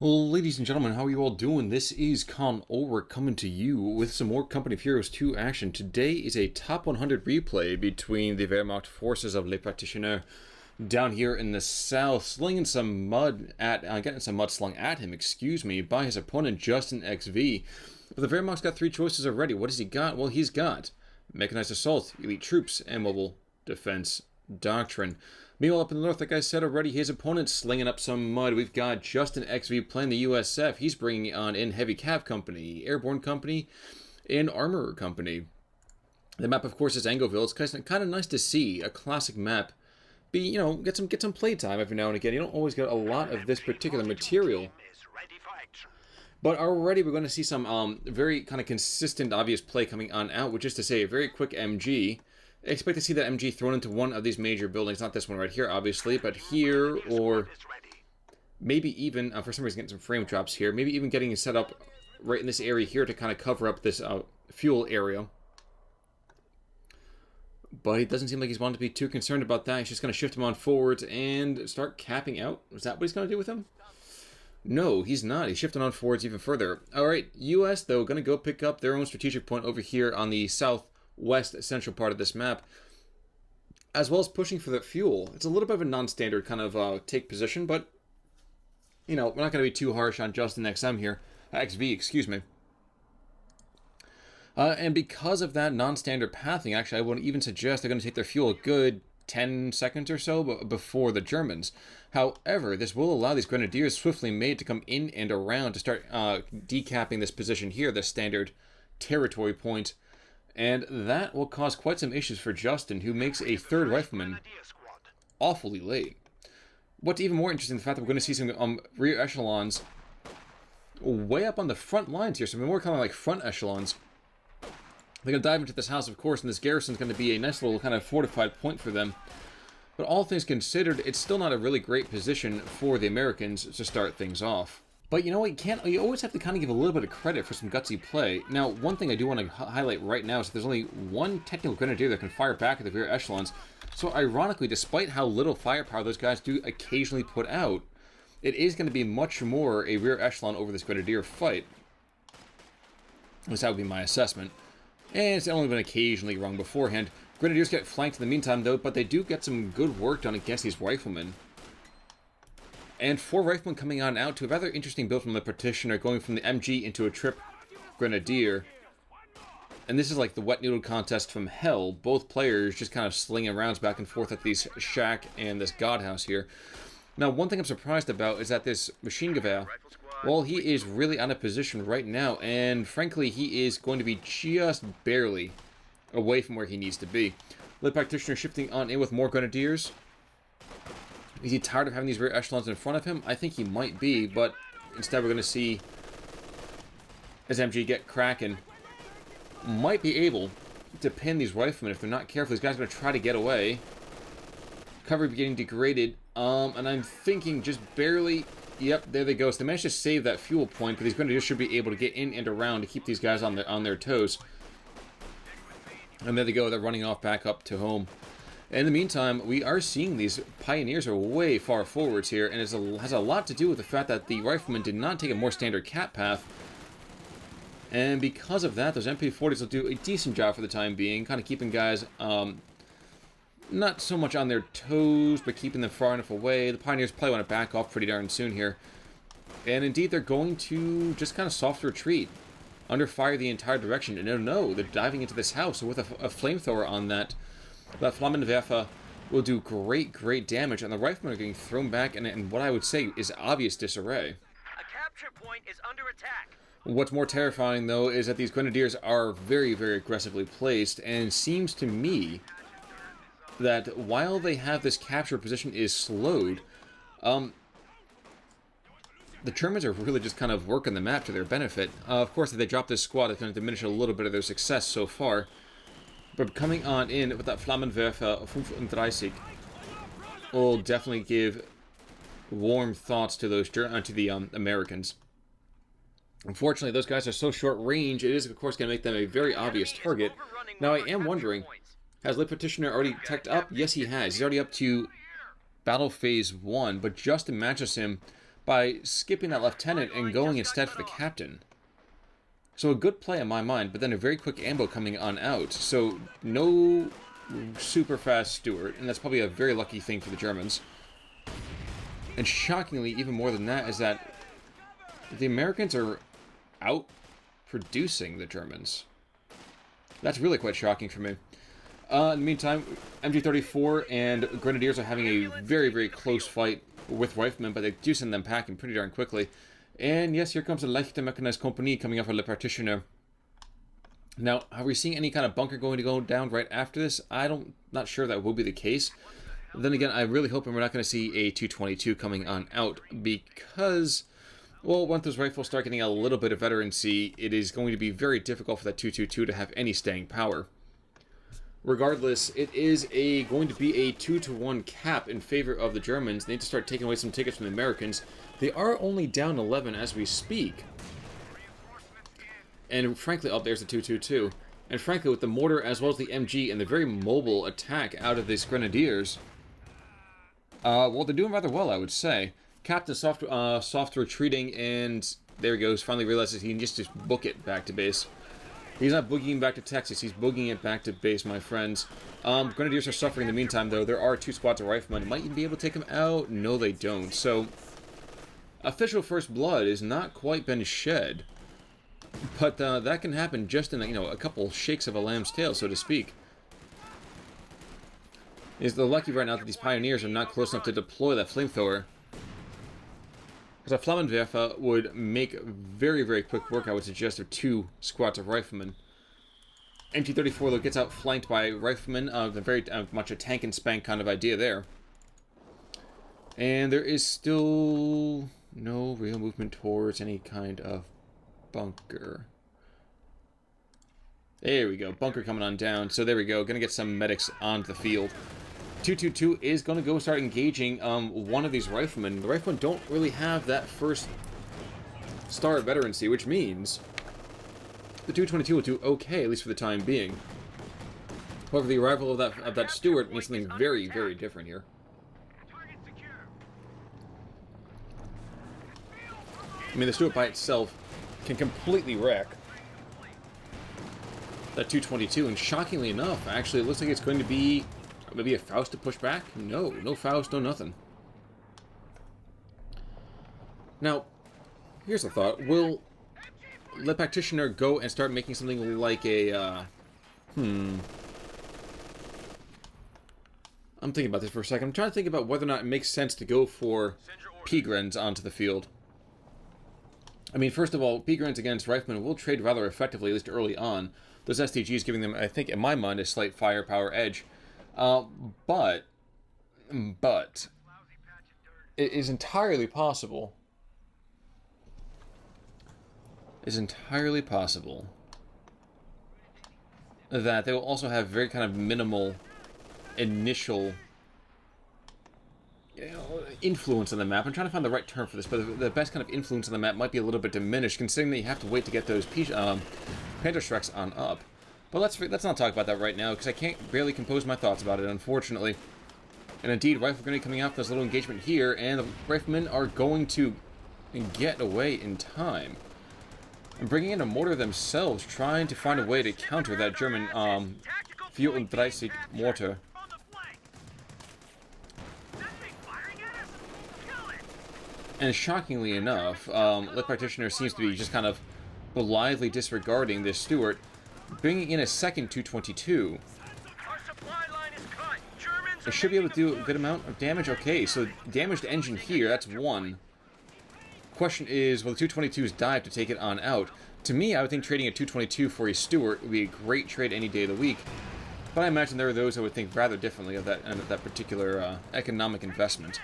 Well, ladies and gentlemen, how are you all doing? This is Con Ulrich coming to you with some more Company of Heroes 2 action. Today is a top 100 replay between the Wehrmacht forces of lepractioner down here in the south, slinging some mud at, getting some mud slung at him, by his opponent Justin XV. But the Wehrmacht's got three choices already. What has he got? Well, he's got mechanized assault, elite troops, and mobile defense doctrine. Meanwhile, up in the north, like I said already, his opponent's slinging up some mud. We've got Justin XV playing the USF. He's bringing on in Heavy Cav Company, Airborne Company, and Armorer Company. The map, of course, is Angoville. It's kind of nice to see a classic map be, get some playtime every now and again. You don't always get a lot of this particular material. But already we're going to see some very kind of consistent, obvious play coming on out, which is to say a very quick MG. Expect to see that MG thrown into one of these major buildings. Not this one right here, obviously, but here, or maybe even, for some reason, getting some frame drops here. Maybe even getting set up right in this area here to kind of cover up this fuel area. But he doesn't seem like he's wanting to be too concerned about that. He's just going to shift him on forwards and start capping out. Is that what he's going to do with him? No, he's not. He's shifting on forwards even further. Alright, US, though, going to go pick up their own strategic point over here on the southwest central part of this map, as well as pushing for the fuel. It's a little bit of a non-standard kind of take position, but, we're not going to be too harsh on Justin XV, excuse me. And because of that non-standard pathing, actually, I would even suggest they're going to take their fuel a good 10 seconds or so before the Germans. However, this will allow these grenadiers swiftly made to come in and around to start decapping this position here, this standard territory point. And that will cause quite some issues for Justin, who makes a third rifleman awfully late. What's even more interesting, the fact that we're going to see some rear echelons way up on the front lines here, so more kind of like front echelons. They're going to dive into this house, of course, and this garrison is going to be a nice little kind of fortified point for them. But all things considered, it's still not a really great position for the Americans to start things off. But you know what, you always have to kind of give a little bit of credit for some gutsy play. Now, one thing I do want to highlight right now is that there's only one technical grenadier that can fire back at the rear echelons. So ironically, despite how little firepower those guys do occasionally put out, it is going to be much more a rear echelon over this grenadier fight. At least that would be my assessment. And it's only been occasionally wrong beforehand. Grenadiers get flanked in the meantime, though, but they do get some good work done against these riflemen. And 4 riflemen coming on out to a rather interesting build from the Partitioner, going from the MG into a trip Grenadier. And this is like the wet noodle contest from hell. Both players just kind of slinging rounds back and forth at these shack and this god house here. Now, one thing I'm surprised about is that this machine Gewehr, well, he is really out of position right now, and frankly, he is going to be just barely away from where he needs to be. The Practitioner shifting on in with more Grenadiers. Is he tired of having these rear echelons in front of him? I think he might be, but instead we're going to see as MG get cracking. Might be able to pin these riflemen if they're not careful. These guys are going to try to get away. Cover getting degraded. And I'm thinking just barely. Yep, there they go. So they managed to save that fuel point, but these Grenadiers should be able to get in and around to keep these guys on their toes. And there they go. They're running off back up to home. In the meantime, we are seeing these Pioneers are way far forwards here, and it has a lot to do with the fact that the Riflemen did not take a more standard cap path. And because of that, those MP40s will do a decent job for the time being, kind of keeping guys not so much on their toes, but keeping them far enough away. The Pioneers probably want to back off pretty darn soon here. And indeed, they're going to just kind of soft retreat, under fire the entire direction. And no, they're diving into this house. So with a flamethrower on that Flammenwerfer will do great damage. And the Riflemen are getting thrown back in what I would say is obvious disarray. A capture point is under attack. What's more terrifying, though, is that these Grenadiers are very aggressively placed, and it seems to me that while they have this capture position is slowed, the Germans are really just kind of working the map to their benefit. Of course, if they drop this squad, it's going to diminish a little bit of their success so far. But coming on in with that Flammenwerfer 35 will definitely give warm thoughts to those Americans. Unfortunately, those guys are so short range, it is, of course, going to make them a very obvious target. Now, I am wondering, has Le Petitioner already teched up? Yes, he has. He's already up to Battle Phase 1, but Justin matches him by skipping that lieutenant and going instead for the captain. So a good play in my mind, but then a very quick ambo coming on out. So no super fast Stuart, and that's probably a very lucky thing for the Germans. And shockingly, even more than that, is that the Americans are out producing the Germans. That's really quite shocking for me. In the meantime, MG-34 and Grenadiers are having a very, very close fight with Riflemen, but they do send them packing pretty darn quickly. And yes, here comes a Leichte Mechanized Company coming off a lepractioner. Now, are we seeing any kind of bunker going to go down right after this? Not sure that will be the case. Then again, I really hope we're not going to see a 222 coming on out, because, well, once those rifles start getting a little bit of veterancy, it is going to be very difficult for that 222 to have any staying power. Regardless, it is going to be a 2-to-1 cap in favor of the Germans. They need to start taking away some tickets from the Americans. They are only down 11 as we speak. And frankly, oh, there's the 222. And frankly, with the mortar as well as the MG and the very mobile attack out of these Grenadiers, well, they're doing rather well, I would say. Captain soft retreating, and there he goes. Finally realizes he can just book it back to base. He's not boogieing back to Texas. He's boogieing it back to base, my friends. Grenadiers are suffering in the meantime, though. There are 2 squads of riflemen. Might even be able to take them out. No, they don't. So, official first blood has not quite been shed. But that can happen just in, a couple shakes of a lamb's tail, so to speak. They're lucky right now that these pioneers are not close enough to deploy that flamethrower. Because a Flammenwerfer would make very, very quick work, I would suggest, of 2 squads of riflemen. MG-34, though, gets outflanked by riflemen. Very much a tank and spank kind of idea there. And there is still no real movement towards any kind of bunker. There we go. Bunker coming on down. So there we go. Gonna get some medics onto the field. 222 is going to go start engaging one of these riflemen. The riflemen don't really have that first star of veterancy, which means the 222 will do okay, at least for the time being. However, the arrival of that Stuart means something very, very different here. I mean, the Stuart by itself can completely wreck that 222, and shockingly enough, actually, it looks like it's going to be maybe a Faust to push back? No Faust, no nothing. Now, here's a thought. Will the practitioner go and start making something like a, I'm thinking about this for a second. I'm trying to think about whether or not it makes sense to go for P-Grens onto the field. I mean, first of all, P-Grens against Riflemen will trade rather effectively, at least early on. Those STGs giving them, I think, in my mind, a slight firepower edge. But it is entirely possible. That they will also have very kind of minimal initial, influence on the map. I'm trying to find the right term for this, but the best kind of influence on the map might be a little bit diminished, considering that you have to wait to get those Panther Shreks on up. But let's not talk about that right now, because I can't barely compose my thoughts about it, unfortunately. And indeed, Rifle Grenade coming out, there's a little engagement here, and the Riflemen are going to get away in time. And bringing in a mortar themselves, trying to find a way to counter that German 34 mortar. And shockingly enough, Le Practitioner seems to be just kind of blithely disregarding this Stuart, bringing in a second 222. It should be able to do a good amount of damage. Okay, so damaged engine here, that's 1. Question is, will the 222s dive to take it on out? To me, I would think trading a 222 for a Stuart would be a great trade any day of the week. But I imagine there are those who would think rather differently of that particular economic investment,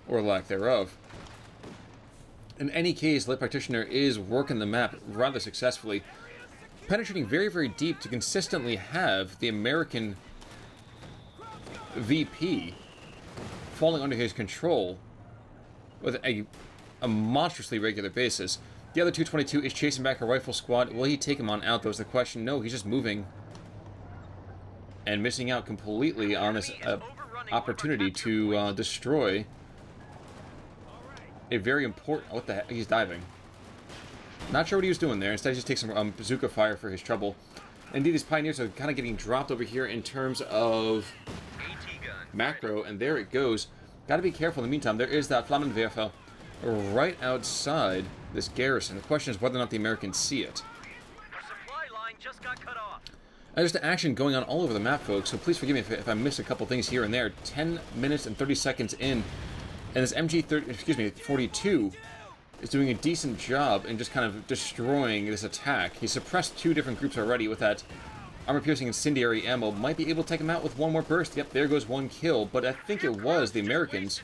or lack thereof. In any case, Le Practitioner is working the map rather successfully, penetrating very, very deep to consistently have the American VP falling under his control with a monstrously regular basis. The other 222 is chasing back a rifle squad. Will he take him on out? That was the question. No, he's just moving and missing out completely on this opportunity to destroy a very important... What the heck? He's diving. Not sure what he was doing there. Instead, he just takes some bazooka fire for his trouble. Indeed, these pioneers are kind of getting dropped over here in terms of macro, and there it goes. Got to be careful in the meantime. There is that Flammenwerfer right outside this garrison. The question is whether or not the Americans see it. Our supply line just got cut off. There's action going on all over the map, folks, so please forgive me if I miss a couple things here and there. 10 minutes and 30 seconds in, and this MG-42 is doing a decent job in just kind of destroying this attack. He suppressed 2 different groups already with that armor-piercing incendiary ammo. Might be able to take him out with one more burst. Yep, there goes 1 kill, but I think it was the Americans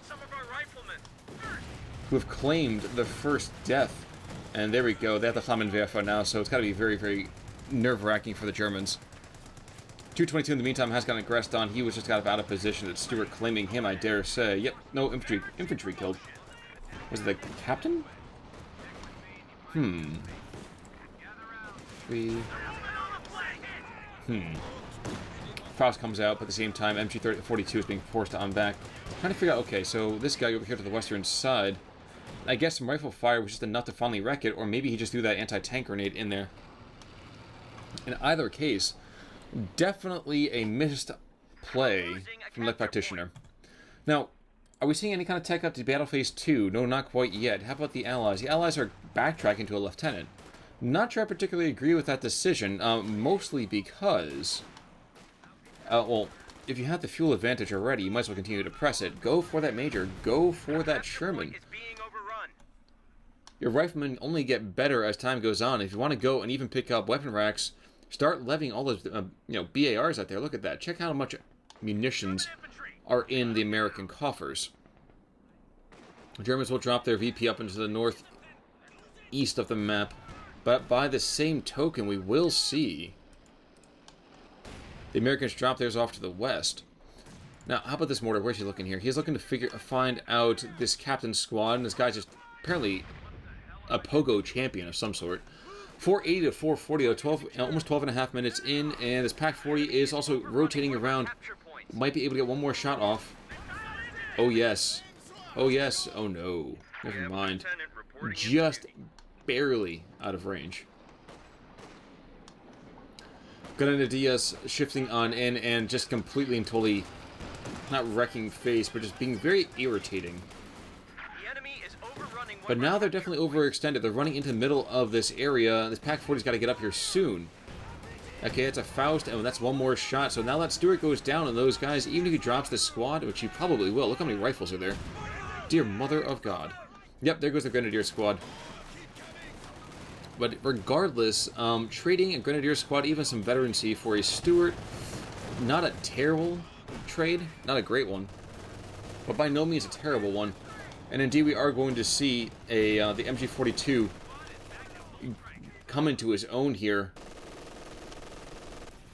who have claimed the first death. And there we go, they have the Flammenwerfer now, so it's got to be very, very nerve-wracking for the Germans. 222 in the meantime has gotten aggressed on. He was just kind of out of position. It's Stewart claiming him, I dare say. Yep, no, infantry killed. Was it the captain? Faust comes out, but at the same time, MG-42 is being forced on back. Trying to figure out, okay, so this guy over here to the western side, I guess some rifle fire was just enough to finally wreck it, or maybe he just threw that anti-tank grenade in there. In either case, definitely a missed play from lepractioner. Now, are we seeing any kind of tech up to Battle Phase 2? No, not quite yet. How about the Allies? The Allies are backtracking to a lieutenant. Not sure I particularly agree with that decision, mostly because... well, if you have the fuel advantage already, you might as well continue to press it. Go for that Major. Go for that Sherman. Your riflemen only get better as time goes on. If you want to go and even pick up weapon racks, start levying all those, BARs out there. Look at that. Check out how much munitions are in the American coffers. The Germans will drop their VP up into the northeast of the map, but by the same token, we will see the Americans drop theirs off to the west. Now, how about this mortar? Where's he looking here? He's looking to find out this captain's squad, and this guy's just apparently a pogo champion of some sort. 480 to 440, almost 12 and a half minutes in, and this Pack 40 is also rotating around. Might be able to get one more shot off. Oh, yes. Oh, yes. Oh, no. Never mind. Just barely out of range. Grenadiers shifting on in and just completely and totally not wrecking face, but just being very irritating. But now they're definitely overextended. They're running into the middle of this area. This Pack 40's got to get up here soon. Okay, it's a Faust, and that's one more shot. So now that Stewart goes down, and those guys, even if he drops this squad, which he probably will, look how many rifles are there. Dear mother of God. Yep, there goes the Grenadier squad. But regardless, trading a Grenadier squad, even some veterancy for a Stewart, not a terrible trade, not a great one, but by no means a terrible one. And indeed, we are going to see the MG-42 come into his own here,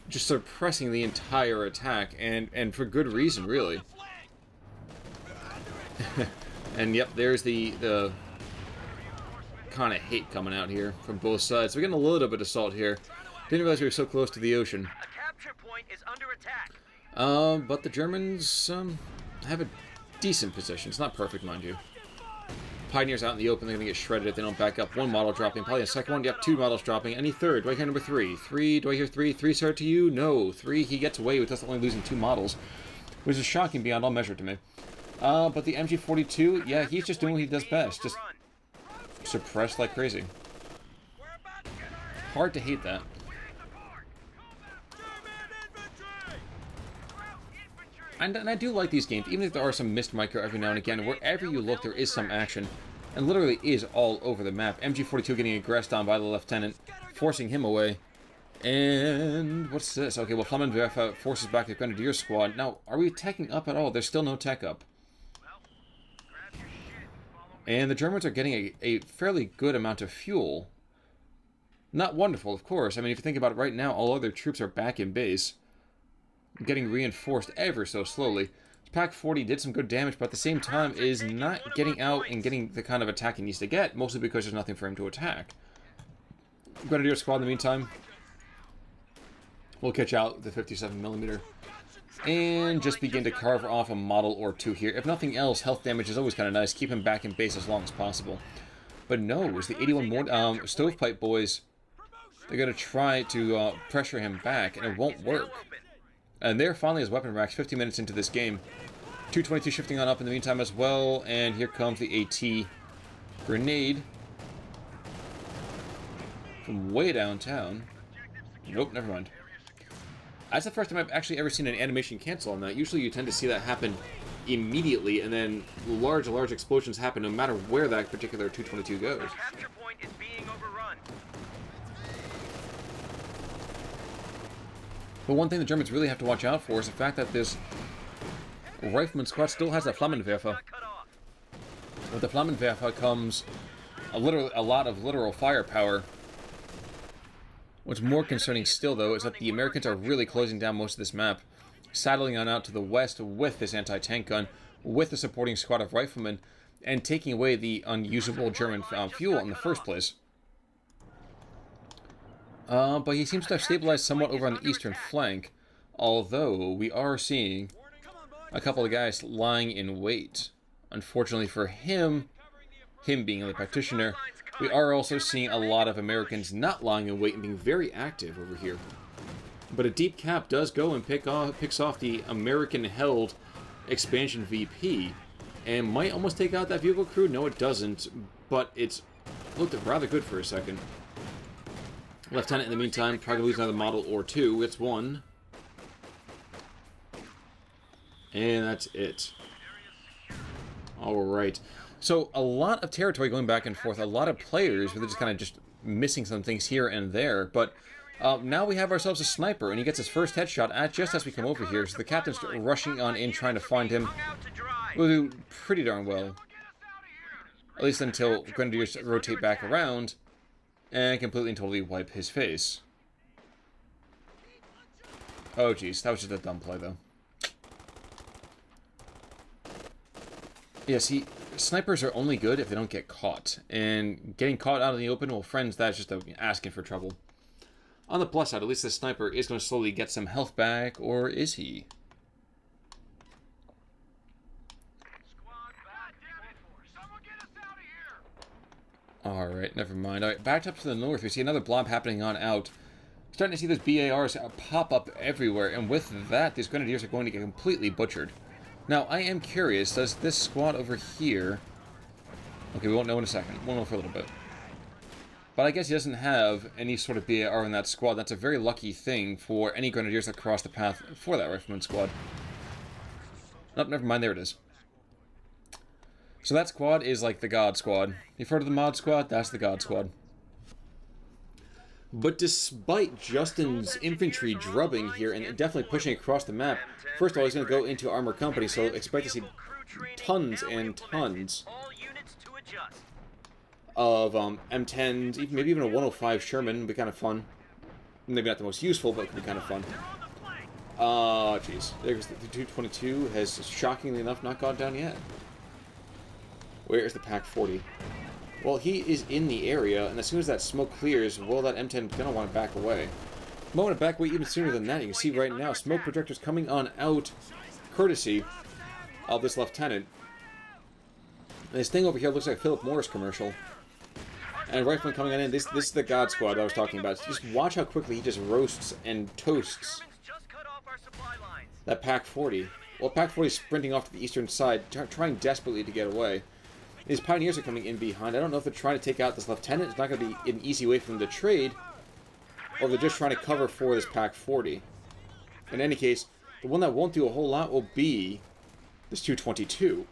just suppressing the entire attack, and for good reason, really. And yep, there's the kind of hate coming out here from both sides. We're getting a little bit of assault here. Didn't realize we were so close to the ocean. A capture point is under attack. But the Germans have a decent position. It's not perfect, mind you. Pioneers out in the open, they're going to get shredded if they don't back up. One model dropping, probably a second one. Yep, 2 models dropping. Any third? Do I hear number 3? 3, do I hear 3? 3 start to you? No. 3, he gets away with just only losing 2 models, which is shocking beyond all measure to me. But the MG-42, yeah, he's just doing what he does best. Just suppressed like crazy. Hard to hate that. And I do like these games, even if there are some missed micro every now and again. Wherever you look, there is some action. And literally is all over the map. MG-42 getting aggressed on by the lieutenant, forcing him away. And what's this? Okay, well, Flammenwerfer forces back the Grenadier squad. Now, are we teching up at all? There's still no tech up. And the Germans are getting a fairly good amount of fuel. Not wonderful, of course. I mean, if you think about it right now, all other troops are back in base, getting reinforced ever so slowly. Pack 40 did some good damage, but at the same time is not getting out and getting the kind of attack he needs to get, mostly because there's nothing for him to attack. Grenadier squad, in the meantime, we'll catch out the 57mm. And just begin to carve off a model or two here. If nothing else, health damage is always kind of nice. Keep him back in base as long as possible. But no, it was the 81 more stovepipe boys. They're going to try to pressure him back, and it won't work. And there finally is weapon racks 50 minutes into this game. 222 shifting on up in the meantime as well. And here comes the AT grenade from way downtown. Nope, never mind. That's the first time I've actually ever seen an animation cancel on that. Usually you tend to see that happen immediately, and then large explosions happen no matter where that particular 222 goes. The capture point is being overrun. But one thing the Germans really have to watch out for is the fact that this Rifleman squad still has a Flammenwerfer. With the Flammenwerfer comes a lot of literal firepower. What's more concerning still, though, is that the Americans are really closing down most of this map, saddling on out to the west with this anti-tank gun, with the supporting squad of riflemen, and taking away the unusable German fuel in the first place. But he seems to have stabilized somewhat over on the eastern flank, although we are seeing a couple of guys lying in wait. Unfortunately for him being a practitioner, we are also seeing a lot of Americans not lying in wait and being very active over here. But a deep cap does go and picks off the American-held expansion VP, and might almost take out that vehicle crew. No, it doesn't, but it's looked rather good for a second. Lieutenant, in the meantime, probably lose another model or two. It's one. And that's it. Alright. So, a lot of territory going back and forth. A lot of players who are just kind of just missing some things here and there. But now we have ourselves a sniper, and he gets his first headshot just as we come over here. So the captain's rushing on in, trying to find him. We'll do pretty darn well. At least until Grenadiers rotate back around and completely and totally wipe his face. Oh, jeez. That was just a dumb play, though. Yeah, see, snipers are only good if they don't get caught. And getting caught out in the open, well, friends, that's just asking for trouble. On the plus side, at least the sniper is going to slowly get some health back, or is he? Alright, never mind. Alright, back up to the north, we see another blob happening on out. Starting to see those BARs pop up everywhere, and with that, these Grenadiers are going to get completely butchered. Now, I am curious, does this squad over here... Okay, we won't know in a second. We'll know for a little bit. But I guess he doesn't have any sort of BAR in that squad. That's a very lucky thing for any Grenadiers that cross the path for that Rifleman squad. Nope, never mind, there it is. So that squad is like the God Squad. You've heard of the Mod Squad? That's the God Squad. But despite Justin's infantry drubbing here and definitely pushing across the map, first of all, he's going to go into Armor Company, so expect to see tons and tons of M10s, maybe even a 105 Sherman would be kind of fun. Maybe not the most useful, but it could be kind of fun. Jeez. There's the 222 has, shockingly enough, not gone down yet. Where is the Pack 40? Well, he is in the area, and as soon as that smoke clears, well, that M10 is going to want to back away. Want to back away even sooner than that. You can see right now, smoke projectors coming on out, courtesy of this lieutenant. And this thing over here looks like a Philip Morris commercial. And Rifleman coming on in. This is the God Squad I was talking about. Just watch how quickly he just roasts and toasts that Pack 40. Well, Pack 40 is sprinting off to the eastern side, trying desperately to get away. These Pioneers are coming in behind. I don't know if they're trying to take out this Lieutenant. It's not going to be an easy way for them to trade. Or they're just trying to cover for this Pack 40. In any case, the one that won't do a whole lot will be this 222.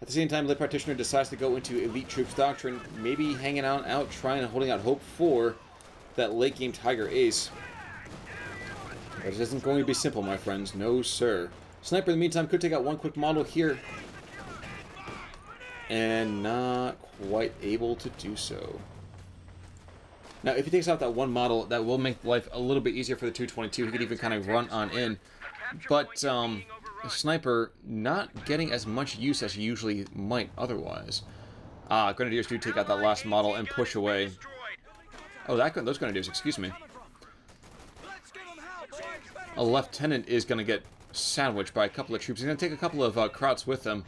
At the same time, Lit Practitioner decides to go into Elite Troops Doctrine, maybe hanging out, trying and holding out hope for that late game Tiger Ace. But it isn't going to be simple, my friends. No, sir. Sniper, in the meantime, could take out one quick model here. And not quite able to do so. Now, if he takes out that one model, that will make life a little bit easier for the 222. He could even kind of run on in. But, Sniper not getting as much use as he usually might otherwise. Grenadiers do take out that last model and push away. Oh, those Grenadiers, excuse me. A Lieutenant is going to get sandwiched by a couple of troops. He's going to take a couple of krauts with him.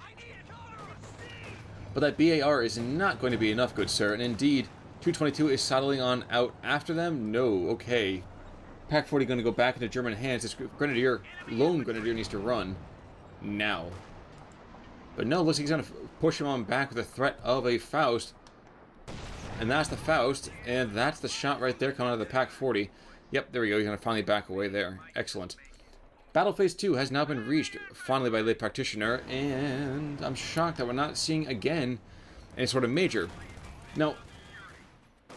But that BAR is not going to be enough, good sir. And indeed, 222 is saddling on out after them. No, okay. Pack 40 going to go back into German hands. This grenadier, lone grenadier, needs to run now. But no, looks like he's going to push him on back with the threat of a Faust. And that's the Faust, and that's the shot right there coming out of the Pack 40. Yep, there we go. He's going to finally back away there. Excellent. Battle Phase 2 has now been reached, finally by lepractioner, and I'm shocked that we're not seeing again any sort of major. Now,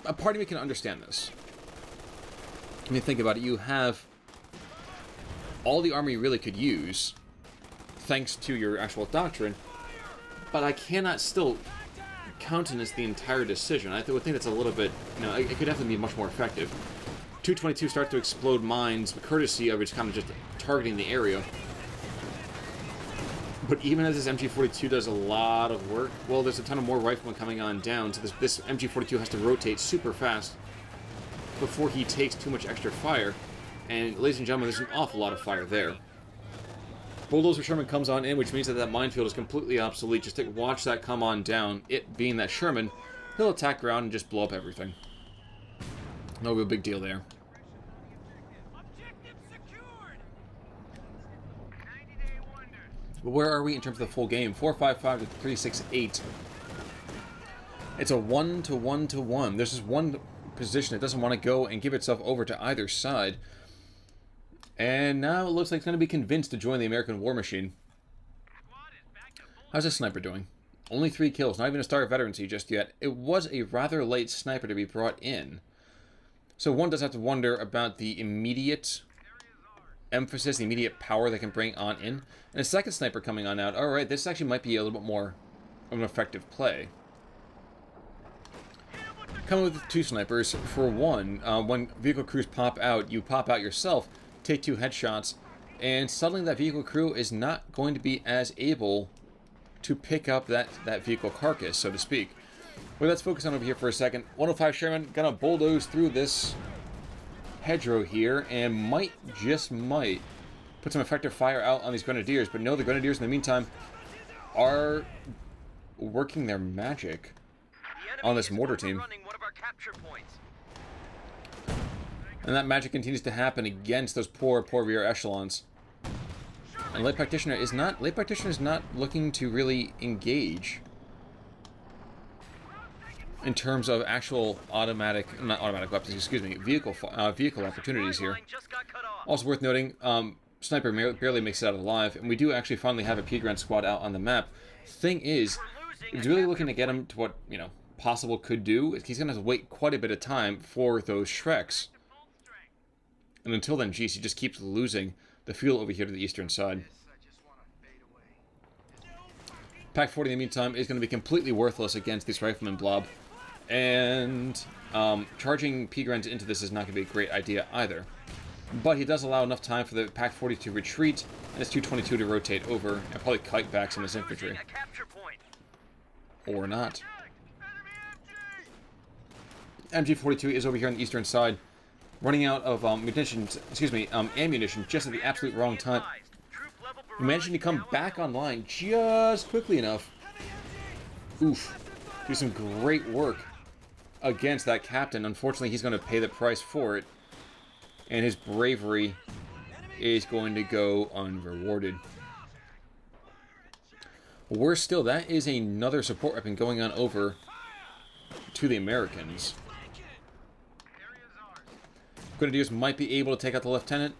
a part of me can understand this. When you think about it, you have all the army you really could use, thanks to your actual doctrine, but I cannot still countenance the entire decision. I would think that's a little bit, you know, it could definitely be much more effective. 222 starts to explode mines, courtesy of it's kind of just targeting the area. But even as this MG42 does a lot of work, well, there's a ton of more riflemen coming on down, so this MG42 has to rotate super fast before he takes too much extra fire. And, ladies and gentlemen, there's an awful lot of fire there. Bulldozer Sherman comes on in, which means that that minefield is completely obsolete. Just watch that come on down. It being that Sherman, he'll attack ground and just blow up everything. No real big deal there. But where are we in terms of the full game? 4-5-5 to 3-6-8. It's a 1-to-1-to-1. There's just one position that doesn't want to go and give itself over to either side. And now it looks like it's going to be convinced to join the American war machine. How's this sniper doing? Only 3 kills, not even a star of veterancy just yet. It was a rather late sniper to be brought in. So one does have to wonder about the immediate emphasis, the immediate power they can bring on in. And a second sniper coming on out. Alright, this actually might be a little bit more of an effective play. Coming with 2 snipers. For one, when vehicle crews pop out, you pop out yourself, take 2 headshots, and suddenly that vehicle crew is not going to be as able to pick up that vehicle carcass, so to speak. Well, let's focus on over here for a second. 105 Sherman gonna bulldoze through this hedgerow here, and might, just might, put some effective fire out on these grenadiers. But no, the grenadiers in the meantime are working their magic on this mortar team. And that magic continues to happen against those poor rear echelons. And Late Practitioner is not looking to really engage in terms of actual not automatic weapons, excuse me, vehicle opportunities here. Also worth noting, Sniper barely makes it out alive, and we do actually finally have a P-Grant squad out on the map. Thing is, if he's really looking to get him to what, you know, possible could do, he's going to have to wait quite a bit of time for those Shreks. And until then, geez, he just keeps losing the fuel over here to the eastern side. Pack 40 in the meantime is going to be completely worthless against this Rifleman blob. And charging P-Grant into this is not going to be a great idea either. But he does allow enough time for the Pack 40 to retreat, and it's 222 to rotate over, and probably kite back some of his infantry. Or not. MG42 is over here on the eastern side, running out of ammunition just at the absolute wrong time. Managing to come back online just quickly enough. Oof. Do some great work against that captain. Unfortunately, he's going to pay the price for it. And his bravery is going to go unrewarded. Worse still, that is another support weapon going on over to the Americans. Grenadiers might be able to take out the lieutenant.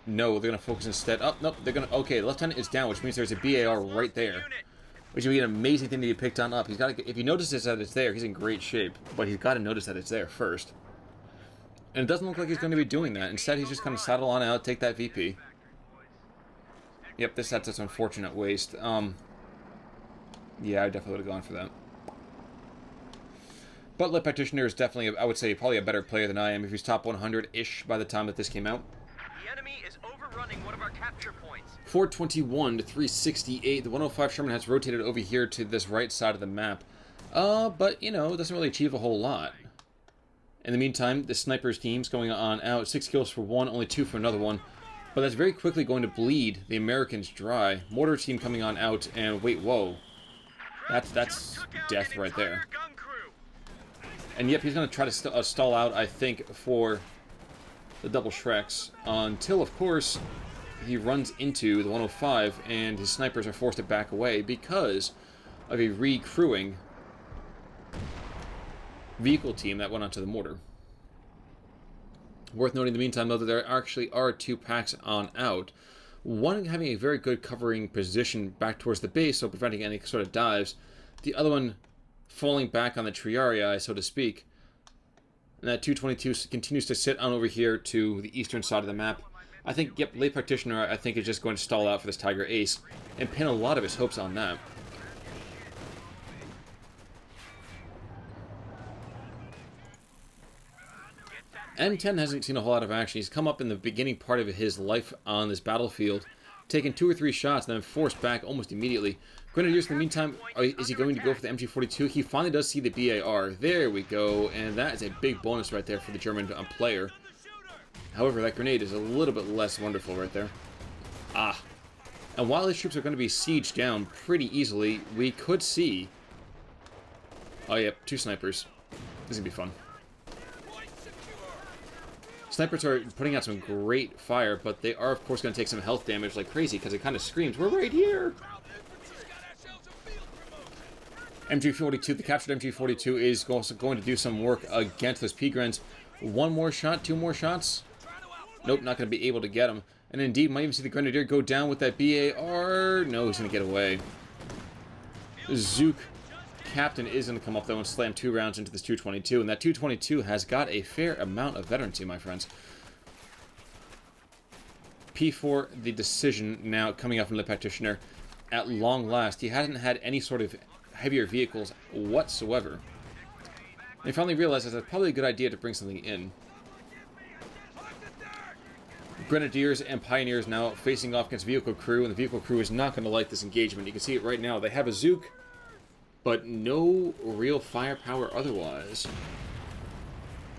No, they're going to focus instead. Oh, nope, they're going to... Okay, the lieutenant is down, which means there's a BAR right there. Which would be an amazing thing to be picked on up. He's got to, if he notices that it's there, he's in great shape. But he's got to notice that it's there first. And it doesn't look like he's going to be doing that. Instead, he's just going to saddle on out, take that VP. Yep, that's an unfortunate waste. Yeah, I definitely would have gone for that. But Lit Practitioner is definitely, I would say, probably a better player than I am if he's top 100-ish by the time that this came out. The enemy is overrunning one of our capture points. 421 to 368. The 105 Sherman has rotated over here to this right side of the map. But, you know, it doesn't really achieve a whole lot. In the meantime, the snipers team's going on out. 6 kills for one, only 2 for another one. But that's very quickly going to bleed the Americans dry. Mortar team coming on out, and wait, whoa. That's death right there. And yep, he's going to try to stall out, I think, for the double Shreks. Until, of course, he runs into the 105, and his snipers are forced to back away because of a re-crewing vehicle team that went onto the mortar. Worth noting in the meantime, though, that there actually are 2 packs on out. One having a very good covering position back towards the base, so preventing any sort of dives. The other one falling back on the Triarii, so to speak. And that 222 continues to sit on over here to the eastern side of the map. I think, yep, lepractioner, I think, is just going to stall out for this Tiger Ace and pin a lot of his hopes on that. M10 hasn't seen a whole lot of action. He's come up in the beginning part of his life on this battlefield, taken 2 or 3 shots, and then forced back almost immediately. Grenadiers, in the meantime, is he going to go for the MG42? He finally does see the BAR. There we go, and that is a big bonus right there for the German player. However, that grenade is a little bit less wonderful right there. Ah. And while his troops are going to be sieged down pretty easily, we could see... Oh, yep, 2 snipers. This is going to be fun. Snipers are putting out some great fire, but they are, of course, going to take some health damage like crazy because it kind of screams, we're right here! MG42, the captured MG42 is also going to do some work against those Pigrens. 1 more shot, 2 more shots? Nope, not going to be able to get him. And indeed, might even see the Grenadier go down with that BAR. No, he's going to get away. Zook Captain is going to come up, though, and slam 2 rounds into this 222. And that 222 has got a fair amount of veterancy, my friends. P4, the decision now coming up from the Practitioner. At long last, he hasn't had any sort of heavier vehicles whatsoever. They finally realized that it's probably a good idea to bring something in. Grenadiers and Pioneers now facing off against Vehicle Crew, and the Vehicle Crew is not going to like this engagement. You can see it right now. They have a Zook, but no real firepower otherwise.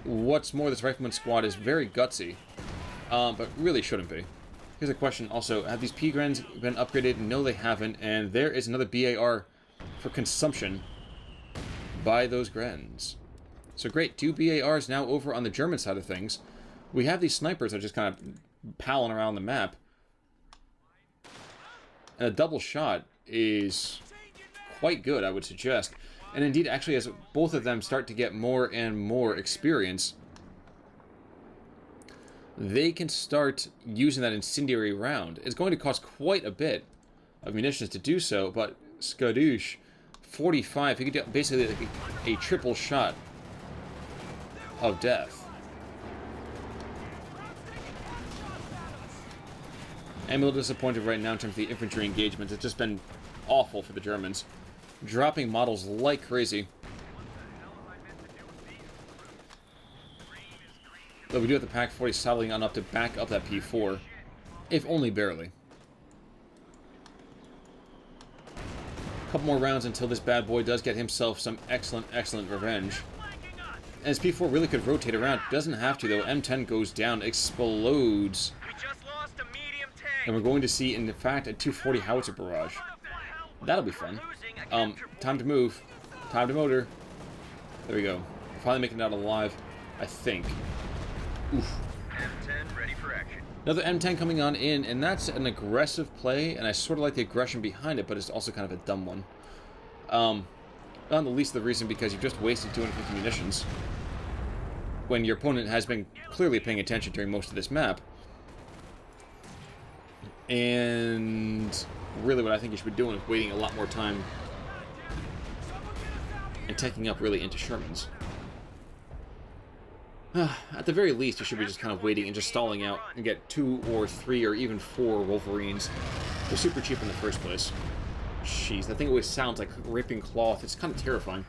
What's more, this Rifleman squad is very gutsy, but really shouldn't be. Here's a question also. Have these Pigrens been upgraded? No, they haven't, and there is another BAR for consumption by those Grens. So great, 2 BARs now over on the German side of things. We have these snipers that are just kind of palling around the map. And a double shot is quite good, I would suggest. And indeed, actually, as both of them start to get more and more experience, they can start using that incendiary round. It's going to cost quite a bit of munitions to do so, but Skadoosh, 45, he could get basically a triple shot of death. I'm a little disappointed right now in terms of the infantry engagement. It's just been awful for the Germans. Dropping models like crazy. But we do have the Pack 40 saddling on up to back up that P4. If only barely. A couple more rounds until this bad boy does get himself some excellent, excellent revenge. And his P4 really could rotate around. Doesn't have to, though. M10 goes down, explodes. And we're going to see, in fact, a 240 howitzer barrage. That'll be fun. Time to move. Time to motor. There we go. Finally making it out alive, I think. Oof. M10 ready for action. Another M10 coming on in, and that's an aggressive play, and I sort of like the aggression behind it, but it's also kind of a dumb one. Not the least of the reason because you've just wasted 250 munitions when your opponent has been clearly paying attention during most of this map. And really what I think you should be doing is waiting a lot more time and taking up really into Shermans. At the very least, you should be just kind of waiting and just stalling out and get 2 or 3 or even 4 Wolverines. They're super cheap in the first place. Jeez, that thing always sounds like ripping cloth. It's kind of terrifying.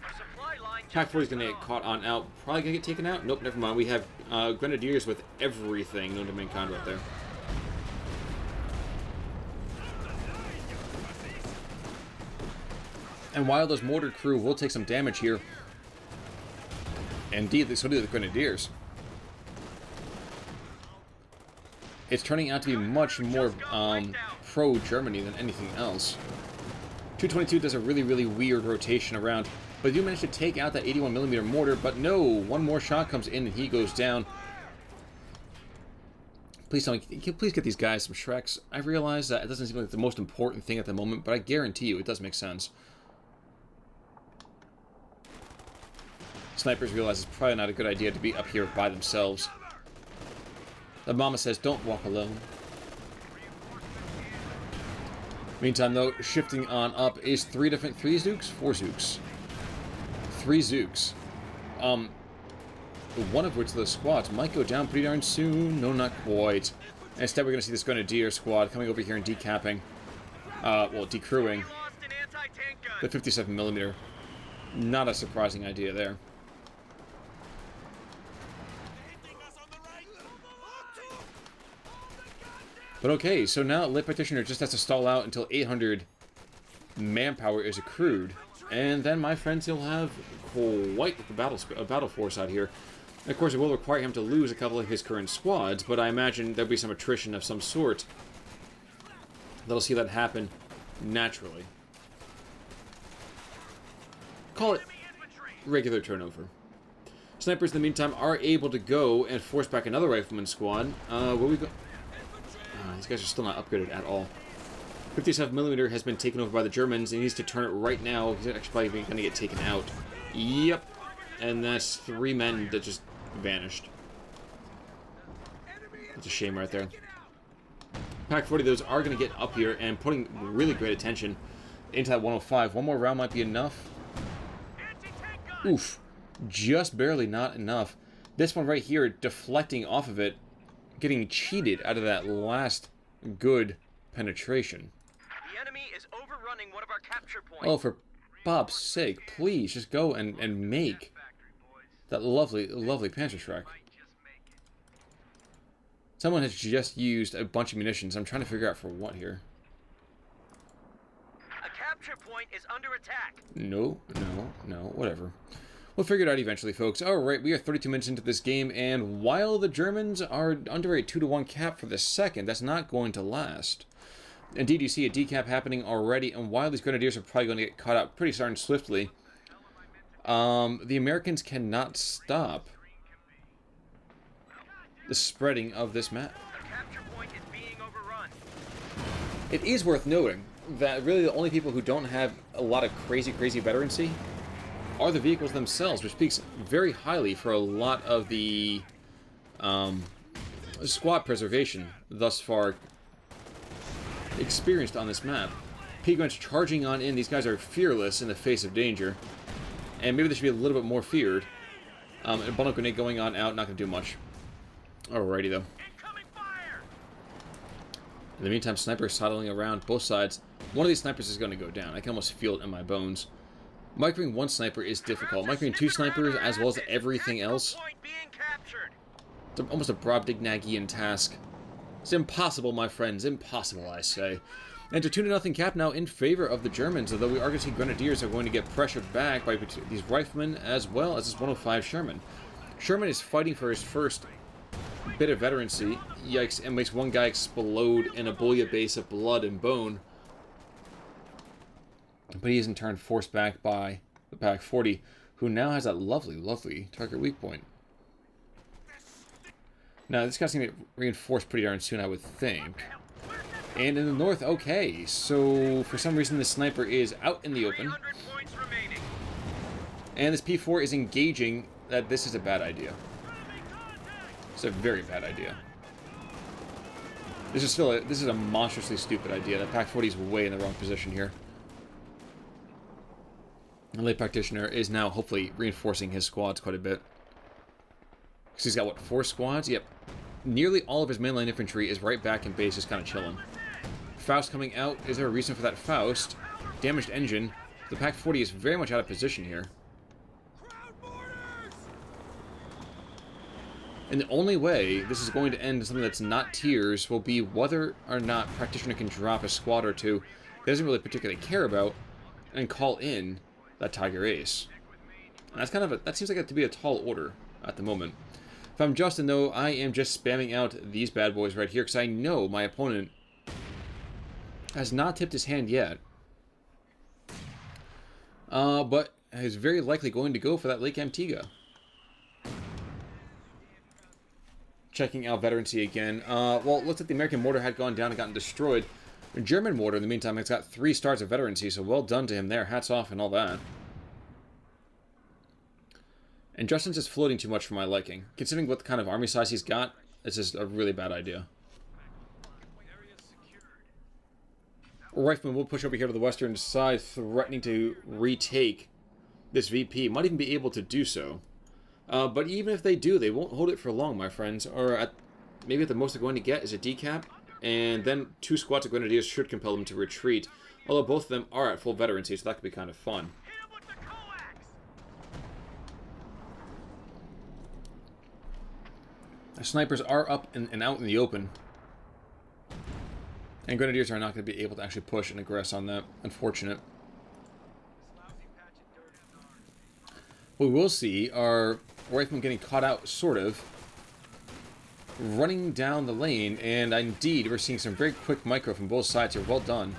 Pack 40 is going to get caught on out. Probably going to get taken out? Nope, never mind. We have Grenadiers with everything known to mankind right there. And while those mortar crew will take some damage here, indeed, so do the Grenadiers. it's turning out to be much more pro-Germany than anything else. 222 does a really, really weird rotation around, but they do manage to take out that 81mm mortar, but no, one more shot comes in and he goes down. Please tell me, please get these guys some Shreks. I realize that it doesn't seem like the most important thing at the moment, but I guarantee you it does make sense. Snipers realize it's probably not a good idea to be up here by themselves. The mama says, don't walk alone. Meantime, though, shifting on up is three Zooks? Four Zooks. Three Zooks. One of which of the squads might go down pretty darn soon. No, not quite. Instead, we're going to see this Grenadier squad coming over here and decapping. Well, decrewing the 57mm. Not a surprising idea there. But okay, so now lepractioner just has to stall out until 800 manpower is accrued. And then, my friends, he'll have quite the battle force out here. And of course, it will require him to lose a couple of his current squads, but I imagine there'll be some attrition of some sort. That'll see that happen naturally. Call it regular turnover. Snipers, in the meantime, are able to go and force back another rifleman squad. Where we go? These guys are still not upgraded at all. 57mm has been taken over by the Germans, and he needs to turn it right now. He's actually probably going to get taken out. Yep. And that's 3 men that just vanished. That's a shame right there. Pack 40, those are going to get up here and putting really great attention into that 105. One more round might be enough. Oof. Just barely not enough. This one right here, deflecting off of it, getting cheated out of that last good penetration. The enemy is overrunning one of our capture points. Oh, for Bob's sake, please just go and make that lovely, lovely Panzerschreck. Someone has just used a bunch of munitions. I'm trying to figure out for what here. A capture point is under attack. No, whatever. We'll figure it out eventually, folks. Alright, we are 32 minutes into this game, and while the Germans are under a 2-to-1 cap for the second, that's not going to last. Indeed, you see a decap happening already, and while these Grenadiers are probably going to get caught out pretty darn swiftly, the Americans cannot stop the spreading of this map. The capture point is being overrun. It is worth noting that really the only people who don't have a lot of crazy veterancy are the vehicles themselves, which speaks very highly for a lot of the squad preservation thus far experienced on this map. Pigwentz charging on in. These guys are fearless in the face of danger, and maybe they should be a little bit more feared. A bundle grenade going on out, not going to do much. Alrighty though. Incoming fire! In the meantime, snipers sidling around both sides. One of these snipers is going to go down. I can almost feel it in my bones. Microing one sniper is difficult. Microing two snipers, as well as everything else, it's almost a Brobdingnagian task. It's impossible, my friends. Impossible, I say. And to 2-0 cap now in favor of the Germans, although we are going to see Grenadiers are going to get pressured back by these riflemen, as well as this 105 Sherman. Sherman is fighting for his first bit of veterancy. Yikes, and makes one guy explode in a bouillabaisse of blood and bone. But he is in turn forced back by the Pack 40, who now has that lovely, lovely target weak point. Now, this guy's going to get reinforced pretty darn soon, I would think. And in the north, okay, so for some reason the sniper is out in the open. And this P4 is engaging that this is a bad idea. It's a very bad idea. This is a monstrously stupid idea. The Pack 40 is way in the wrong position here. The late practitioner is now hopefully reinforcing his squads quite a bit. Because he's got, what, 4 squads? Yep. Nearly all of his mainline infantry is right back in base, just kind of chilling. Faust coming out. Is there a reason for that Faust? Damaged engine. The Pack 40 is very much out of position here. And the only way this is going to end in something that's not tears will be whether or not Practitioner can drop a squad or two he doesn't really particularly care about and call in that Tiger Ace. And that's kind of that seems like it to be a tall order at the moment. I'm Justin, though, I am just spamming out these bad boys right here because I know my opponent has not tipped his hand yet. But is very likely going to go for that Lake Antigua. Checking out veterancy again. Well, it looks like the American mortar had gone down and gotten destroyed. The German mortar, in the meantime, has got 3 stars of veterancy, so well done to him there. Hats off and all that. And Justin's just floating too much for my liking. Considering what kind of army size he's got, it's just a really bad idea. Rifleman will push over here to the western side, threatening to retake this VP. Might even be able to do so. But even if they do, they won't hold it for long, my friends. Or maybe at the most they're going to get is a decap, and then 2 squads of Grenadiers should compel them to retreat. Although both of them are at full veterancy, so that could be kind of fun. The snipers are up and out in the open. And Grenadiers are not going to be able to actually push and aggress on that. Unfortunate. What we will see are Riflemen getting caught out, sort of, running down the lane, and indeed, we're seeing some very quick micro from both sides here. Well done.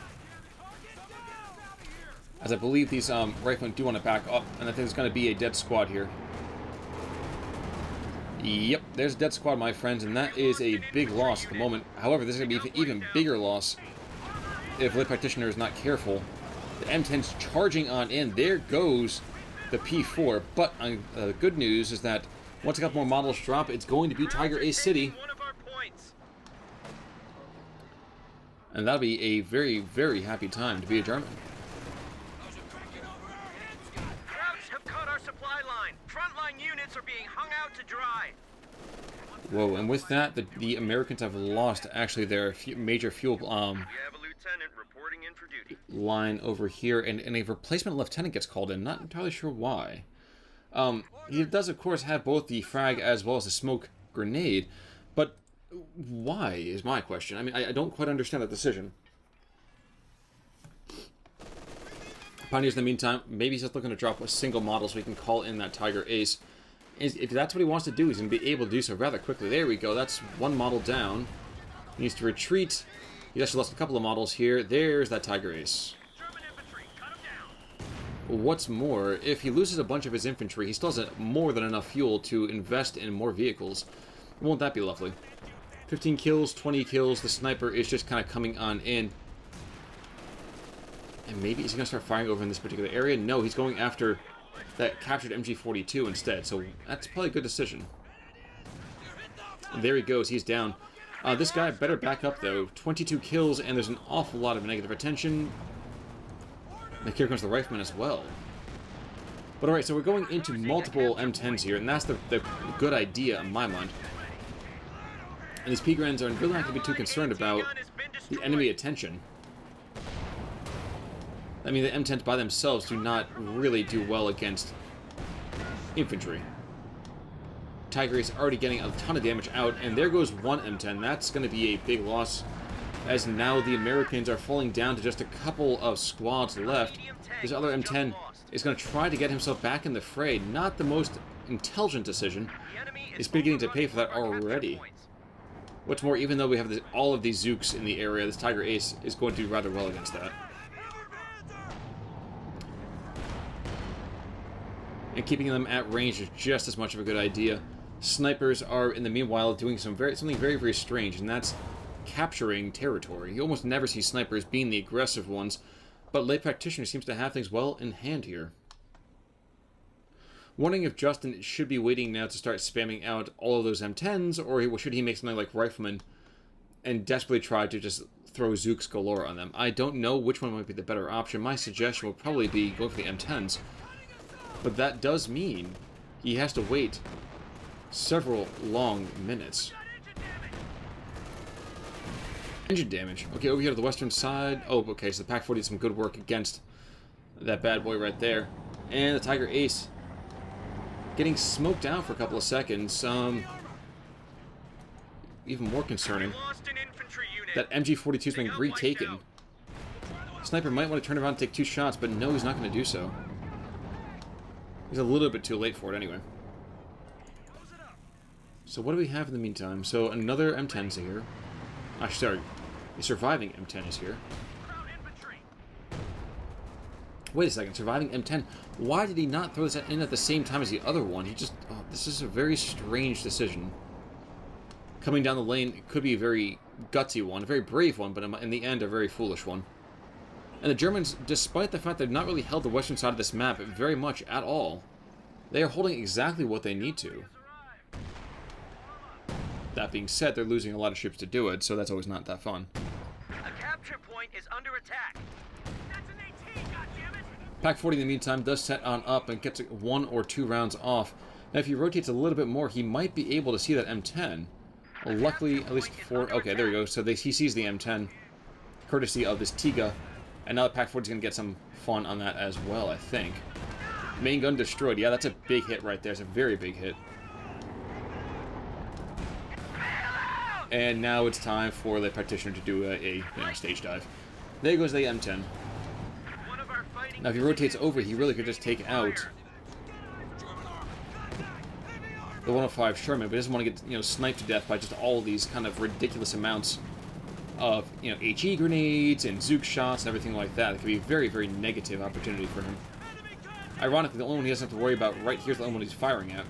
As I believe these Riflemen do want to back up, and I think there's going to be a dead squad here. Yep, there's a dead squad, my friends, and that is a big loss at the moment. However, this is going to be an even bigger loss if lepractioner is not careful. The M10's charging on in. There goes the P4, but the good news is that once a couple more models drop, it's going to be Tiger Ace City. And that'll be a very, very happy time to be a German. Krauts have cut our supply line. Frontline units are being hung out to dry. Whoa, and with that, the Americans have lost actually their major fuel We have a lieutenant reporting in for duty. line over here, and a replacement lieutenant gets called in. Not entirely sure why. He does, of course, have both the frag as well as the smoke grenade, but why is my question. I mean, I don't quite understand that decision. Pioneers, in the meantime, maybe he's just looking to drop a single model so he can call in that Tiger Ace. If that's what he wants to do, he's going to be able to do so rather quickly. There we go. That's one model down. He needs to retreat. He actually lost a couple of models here. There's that Tiger Ace. What's more, if he loses a bunch of his infantry, he still has more than enough fuel to invest in more vehicles. Won't that be lovely? 15 kills, 20 kills. The sniper is just kind of coming on in. And maybe is he going to start firing over in this particular area? No, he's going after that captured MG42 instead. So that's probably a good decision. And there he goes. He's down. This guy better back up, though. 22 kills, and there's an awful lot of negative attention. And here comes the Rifleman as well. But alright, so we're going into multiple M10s here, and that's the good idea in my mind. And these P-Grens are really not going to be too concerned about the enemy attention. I mean, the M10s by themselves do not really do well against infantry. Tiger is already getting a ton of damage out, and there goes one M10. That's going to be a big loss, as now the Americans are falling down to just a couple of squads left. This other M10 is going to try to get himself back in the fray. Not the most intelligent decision. He's beginning to pay for that already. What's more, even though we have all of these Zooks in the area, this Tiger Ace is going to do rather well against that. And keeping them at range is just as much of a good idea. Snipers are, in the meanwhile, doing something very, very strange, and that's capturing territory. You almost never see snipers being the aggressive ones, but Lay Practitioner seems to have things well in hand here. Wondering if Justin should be waiting now to start spamming out all of those M10s, or should he make something like Rifleman and desperately try to just throw Zooks galore on them. I don't know which one might be the better option. My suggestion would probably be go for the M10s. But that does mean he has to wait several long minutes. Engine damage. Okay, over here to the western side. Oh, okay, so the Pac-40 did some good work against that bad boy right there. And the Tiger Ace getting smoked out for a couple of seconds. Even more concerning, that MG42's been retaken. Sniper might want to turn around and take 2 shots, but no, he's not going to do so. He's a little bit too late for it anyway. So what do we have in the meantime? So another M10's here. Actually, sorry. A surviving M10 is here. Wait a second. Surviving M10. Why did he not throw this in at the same time as the other one? He just... Oh, this is a very strange decision. Coming down the lane, it could be a very gutsy one. A very brave one, but in the end, a very foolish one. And the Germans, despite the fact they've not really held the western side of this map very much at all, they are holding exactly what they need to. That being said, they're losing a lot of ships to do it, so that's always not that fun. A capture point is under attack. That's an AT, goddammit! Pack 40 in the meantime does set on up and gets 1 or 2 rounds off. Now if he rotates a little bit more, he might be able to see that M10. Well, luckily, at least for... Okay, there we go. So he sees the M10, courtesy of this Tiga. And now the Pack 40 is going to get some fun on that as well, I think. Main gun destroyed. Yeah, that's a big hit right there. It's a very big hit. And now it's time for the Practitioner to do a stage dive. There goes the M10. Now if he rotates over, he really could just take out the 105 Sherman, but he doesn't want to get sniped to death by just all these kind of ridiculous amounts of HE grenades and Zook shots and everything like that. It could be a very, very negative opportunity for him. Ironically, the only one he doesn't have to worry about right here is the only one he's firing at.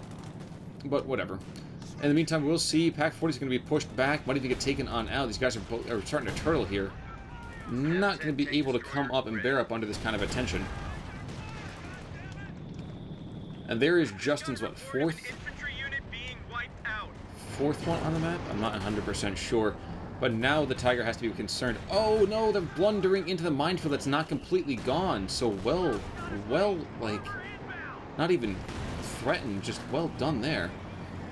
But whatever. In the meantime, we'll see. Pack 40 is going to be pushed back. Might even get taken on out. These guys are starting to turtle here. Not going to be able to come up and bear up under this kind of attention. And there is Justin's, what, fourth one on the map? I'm not 100% sure. But now the Tiger has to be concerned. Oh no, they're blundering into the minefield that's not completely gone. So well, like, not even threatened, just well done there.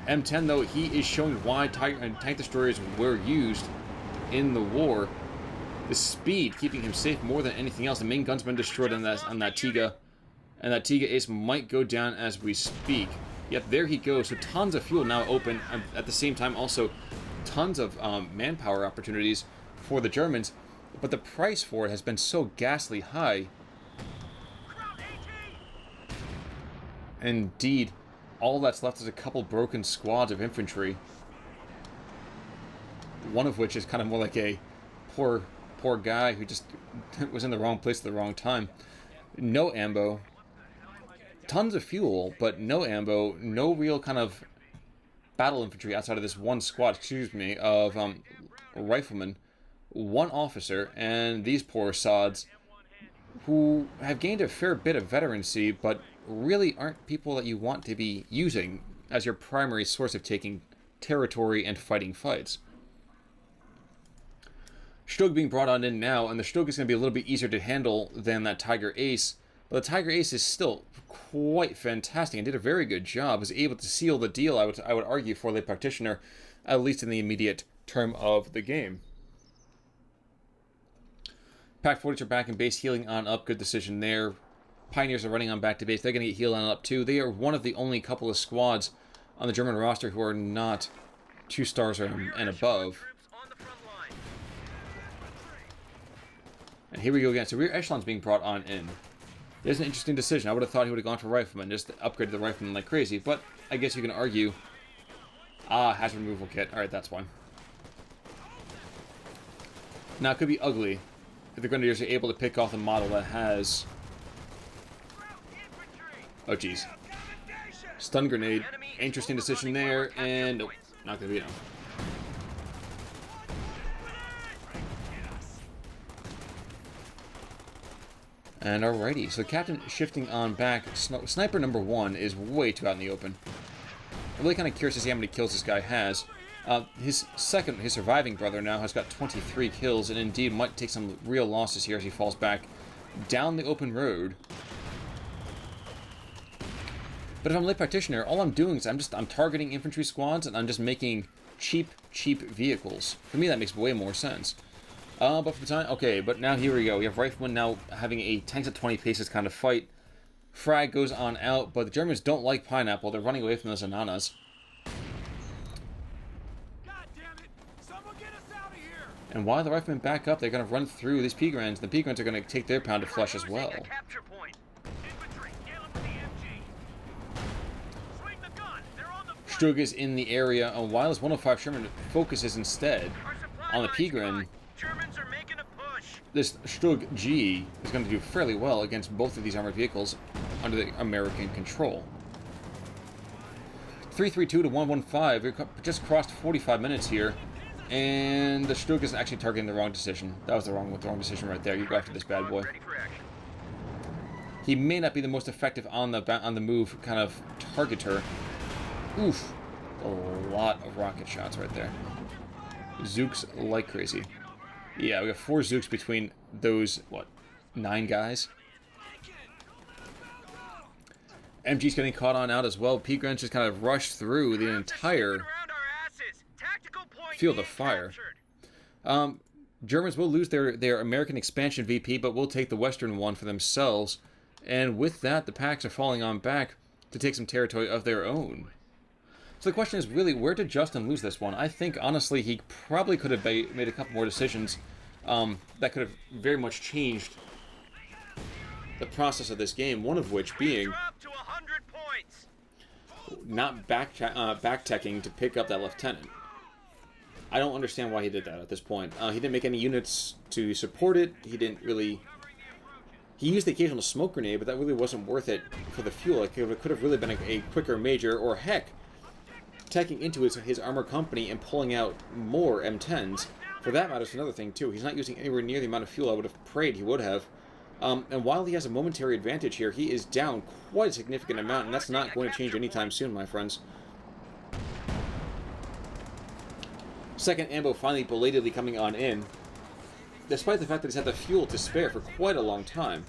M10, though, he is showing why tank destroyers were used in the war. The speed keeping him safe more than anything else. The main gun's been destroyed on that Tiga. And that Tiga ace might go down as we speak. Yep, there he goes. So tons of fuel now open. At the same time, also tons of manpower opportunities for the Germans. But the price for it has been so ghastly high. Indeed, all that's left is a couple broken squads of infantry. One of which is kind of more like a poor guy who just was in the wrong place at the wrong time. No ammo. Tons of fuel, but no ammo. No real kind of battle infantry outside of this one squad, of riflemen. One officer, and these poor sods, who have gained a fair bit of veterancy, but really aren't people that you want to be using as your primary source of taking territory and fighting fights. Stug being brought on in now, and the Stug is going to be a little bit easier to handle than that Tiger Ace, but the Tiger Ace is still quite fantastic and did a very good job. Was able to seal the deal, I would argue, for the Practitioner, at least in the immediate term of the game. Pack 40s are back in base, healing on up. Good decision there. Pioneers are running on back to base. They're going to get healed on up too. They are one of the only couple of squads on the German roster who are not 2 stars and above. And here we go again. So rear echelon's being brought on in. There's an interesting decision. I would have thought he would have gone for rifleman, just upgraded the rifleman like crazy. But I guess you can argue. Hazard removal kit. Alright, that's one. Now, it could be ugly if the Grenadiers are able to pick off a model that has... Oh, jeez. Stun grenade. Interesting decision there, and nope, not going to be enough. And alrighty, so Captain shifting on back. Sniper number 1 is way too out in the open. I'm really kind of curious to see how many kills this guy has. His surviving brother now has got 23 kills, and indeed might take some real losses here as he falls back down the open road. But if I'm late practitioner, all I'm doing is I'm targeting infantry squads, and I'm just making cheap vehicles. For me, that makes way more sense. But for the time, okay, but now here we go. We have Rifleman now having a tanks at 20 paces kind of fight. Frag goes on out, but the Germans don't like Pineapple. They're running away from those Ananas. God damn it! Someone get us out of here! And while the Riflemen back up, they're going to run through these Pigrans. The Pigrans are going to take their pound of flesh as well. Stug is in the area, and while his 105 Sherman focuses instead Our supply on the line's Pigren, cut. Germans are making a push. this Stug G is going to do fairly well against both of these armored vehicles under the American control. 332 to 115. We've just crossed 45 minutes here, and the Stug is actually targeting the wrong decision. That was the wrong decision right there. You go after this bad boy. Ready for action. He may not be the most effective on the move kind of targeter. Oof. A lot of rocket shots right there. Zooks like crazy. Yeah, we got 4 Zooks between those, what, 9 guys? MG's getting caught on out as well. Pigren's just kind of rushed through the entire field of fire. Germans will lose their American expansion VP, but will take the Western one for themselves. And with that, the Packs are falling on back to take some territory of their own. So the question is really, where did Justin lose this one? I think, honestly, he probably could have made a couple more decisions that could have very much changed the process of this game, one of which being not back-teching to pick up that lieutenant. I don't understand why he did that at this point. He didn't make any units to support it. He didn't really... He used the occasional smoke grenade, but that really wasn't worth it for the fuel. Like, it could have really been a quicker major, or heck, tacking into his armor company and pulling out more M10s. For that matter, it's another thing, too. He's not using anywhere near the amount of fuel I would have prayed he would have. And while he has a momentary advantage here, he is down quite a significant amount, and that's not going to change anytime soon, my friends. Second ammo finally belatedly coming on in, despite the fact that he's had the fuel to spare for quite a long time.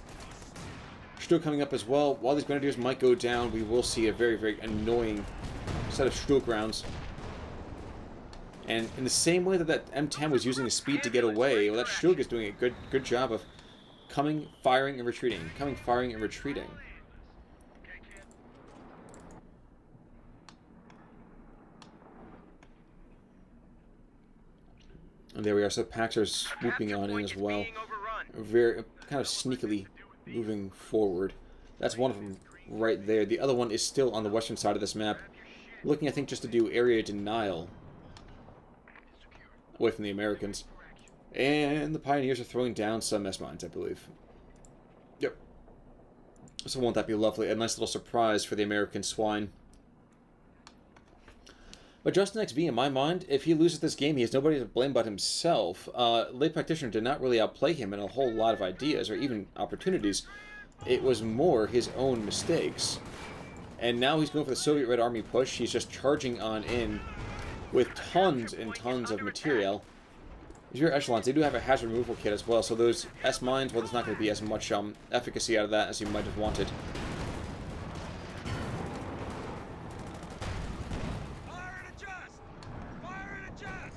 Stug coming up as well. While these grenadiers might go down, we will see a very, very annoying set of Stug rounds. And in the same way that that M10 was using the speed to get away, well, that Stug is doing a good job of coming, firing, and retreating. Coming, firing, and retreating. And there we are. So Packs are swooping on in as well. Very kind of sneakily moving forward. That's one of them right there. The other one is still on the western side of this map, looking, I think, just to do area denial away from the Americans. And the Pioneers are throwing down some S-mines, I believe. Yep. So won't that be lovely? A nice little surprise for the American swine. But Justin XV, in my mind, if he loses this game, he has nobody to blame but himself. lepractioner did not really outplay him in a whole lot of ideas or even opportunities. It was more his own mistakes. And now he's going for the Soviet Red Army push. He's just charging on in with tons and tons of material. These rear echelons, they do have a hazard removal kit as well, so those S-mines, well, there's not going to be as much efficacy out of that as you might have wanted.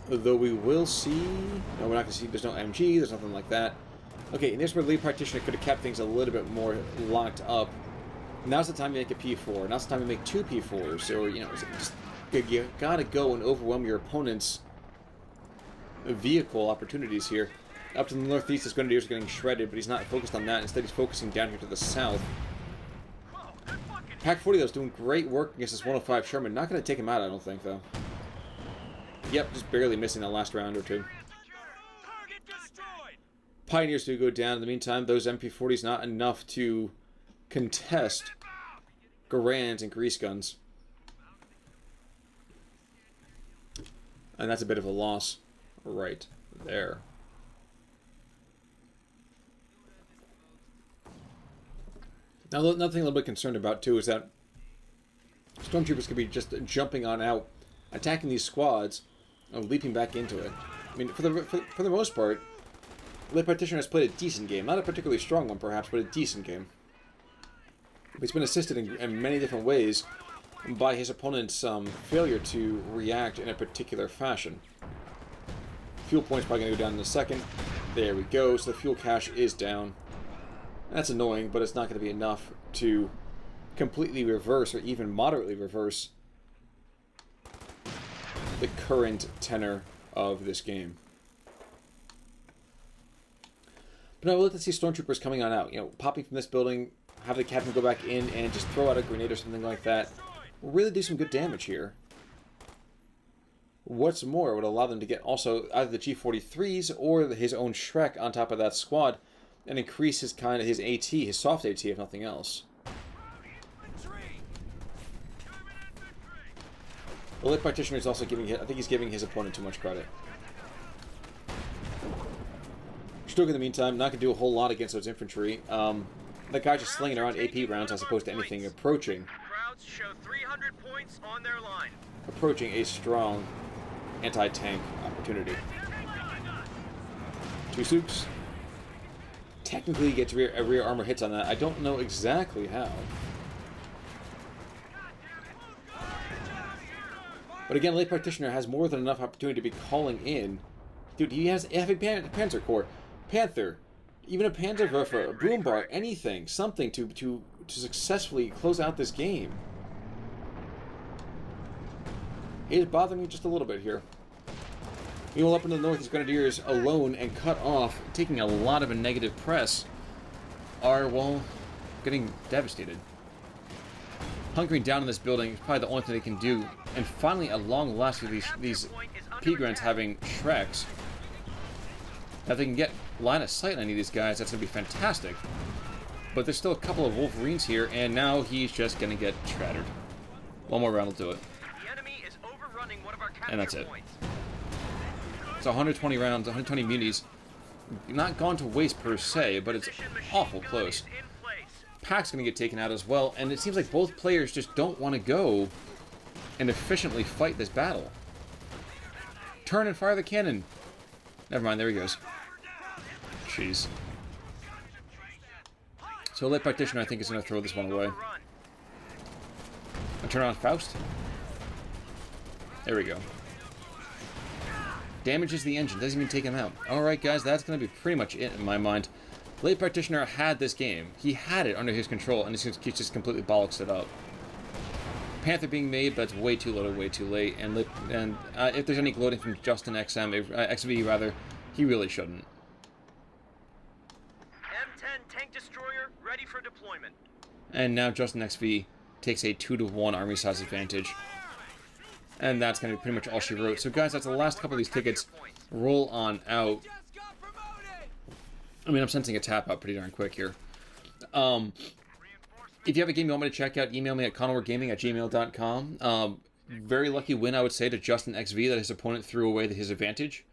Though we will see... No, we're not going to see... There's no MG, there's nothing like that. Okay, and there's where Lead Practitioner could have kept things a little bit more locked up. Now's the time to make a P4. Now's the time to make 2 P4s. Or, you know, just, you gotta go and overwhelm your opponent's vehicle opportunities here. Up to the northeast, his Grenadiers are getting shredded, but he's not focused on that. Instead, he's focusing down here to the south. Pack 40, though, is doing great work against this 105 Sherman. Not going to take him out, I don't think, though. Yep, just barely missing that last round or two. Pioneers do go down. In the meantime, those MP40s not enough to contest Garands and Grease Guns. And that's a bit of a loss right there. Now, another thing I'm a little bit concerned about, too, is that Stormtroopers could be just jumping on out, attacking these squads, and leaping back into it. I mean, for the most part, the Practitioner has played a decent game. Not a particularly strong one, perhaps, but a decent game. But he's been assisted in many different ways by his opponent's failure to react in a particular fashion. Fuel point's probably going to go down in a second. There we go. So the fuel cache is down. That's annoying, but it's not going to be enough to completely reverse or even moderately reverse the current tenor of this game. But now we'll let to see Stormtroopers coming on out. You know, popping from this building, have the captain go back in and just throw out a grenade or something like that. We'll really do some good damage here. What's more, it would allow them to get also either the G43s or his own Shrek on top of that squad and increase his his AT, his soft AT, if nothing else. The Lit Practitioner is also giving, I think he's giving his opponent too much credit. Stroke in the meantime, not going to do a whole lot against those infantry. That guy's just slinging around AP rounds as opposed to anything approaching. Crowds show 300 points on their line. Approaching a strong anti-tank opportunity. Two Zooks. Technically gets rear armor hits on that. I don't know exactly how. But again, Late Practitioner has more than enough opportunity to be calling in. Dude, he has a Panzer Corps, Panther, even a Panzerwerfer, a Boombar, anything, something to successfully close out this game. It is bothering me just a little bit here. Meanwhile, up in the north, these Grenadiers alone and cut off, taking a lot of a negative press, are, well, getting devastated. Hunkering down in this building is probably the only thing they can do. And finally, at long last, with these Pigrants having Shreks, if they can get line of sight on any of these guys, that's going to be fantastic. But there's still a couple of Wolverines here, and now he's just going to get shattered. One more round will do it. The enemy is overrunning one of our capture And that's it. points. So 120 rounds, 120 munis. Not gone to waste per se, but it's awful close. Pack's going to get taken out as well, and it seems like both players just don't want to go and efficiently fight this battle. Turn and fire the cannon. Never mind, there he goes. Jeez. So Lit Practitioner, I think, is going to throw this one away. And turn on Faust. There we go. Damages the engine, doesn't even take him out. Alright guys, that's going to be pretty much it in my mind. Late Practitioner had this game. He had it under his control, and he just completely bollocks it up. Panther being made, but it's way too little, way too late. And if there's any gloating from Justin XV rather, he really shouldn't. M10 tank destroyer ready for deployment. And now Justin XV takes a 2-to-1 army size advantage. And that's going to be pretty much all she wrote. So guys, that's the last couple of these tickets. Roll on out. I mean, I'm sensing a tap out pretty darn quick here. If you have a game you want me to check out, email me at connorgaming@gmail.com. Very lucky win, I would say, to Justin XV that his opponent threw away his advantage.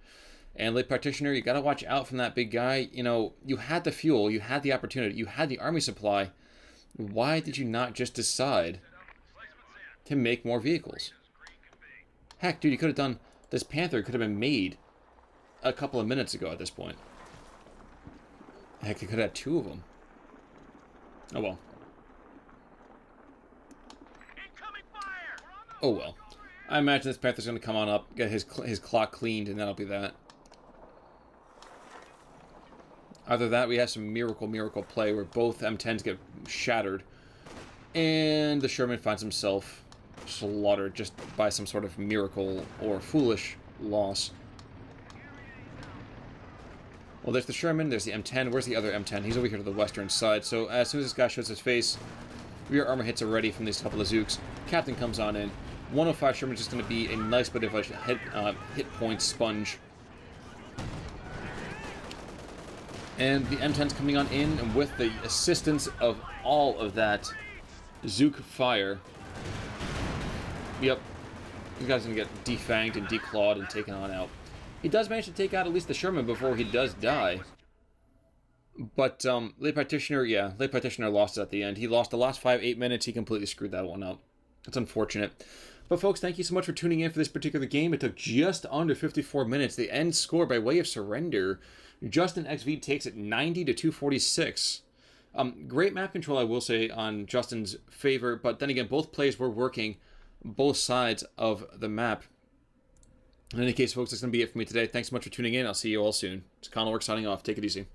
And Late Practitioner, you got to watch out from that big guy. You know, you had the fuel, you had the opportunity, you had the army supply. Why did you not just decide to make more vehicles? Heck, dude, you could have done... This Panther could have been made a couple of minutes ago at this point. Heck, you could have had 2 of them. Oh well. Oh well. I imagine this Panther's going to come on up, get his clock cleaned, and that'll be that. Either that, we have some miracle play where both M10s get shattered, and the Sherman finds himself slaughtered just by some sort of miracle or foolish loss. Well, there's the Sherman, there's the M10. Where's the other M10? He's over here to the western side. So as soon as this guy shows his face, rear armor hits are ready from these couple of Zooks. Captain comes on in. 105 Sherman's just going to be a nice bit of a hit point sponge. And the M10's coming on in, and with the assistance of all of that Zook fire. Yep. This guy's going to get defanged and declawed and taken on out. He does manage to take out at least the Sherman before he does die. But Late Practitioner, yeah, Late Practitioner lost it at the end. He lost the last 5-8 minutes. He completely screwed that one up. It's unfortunate. But folks, thank you so much for tuning in for this particular game. It took just under 54 minutes. The end score by way of surrender, Justin XV takes it 90-246. Great map control, I will say, on Justin's favor. But then again, both players were working both sides of the map. In any case, folks, that's going to be it for me today. Thanks so much for tuning in. I'll see you all soon. It's Connor signing off. Take it easy.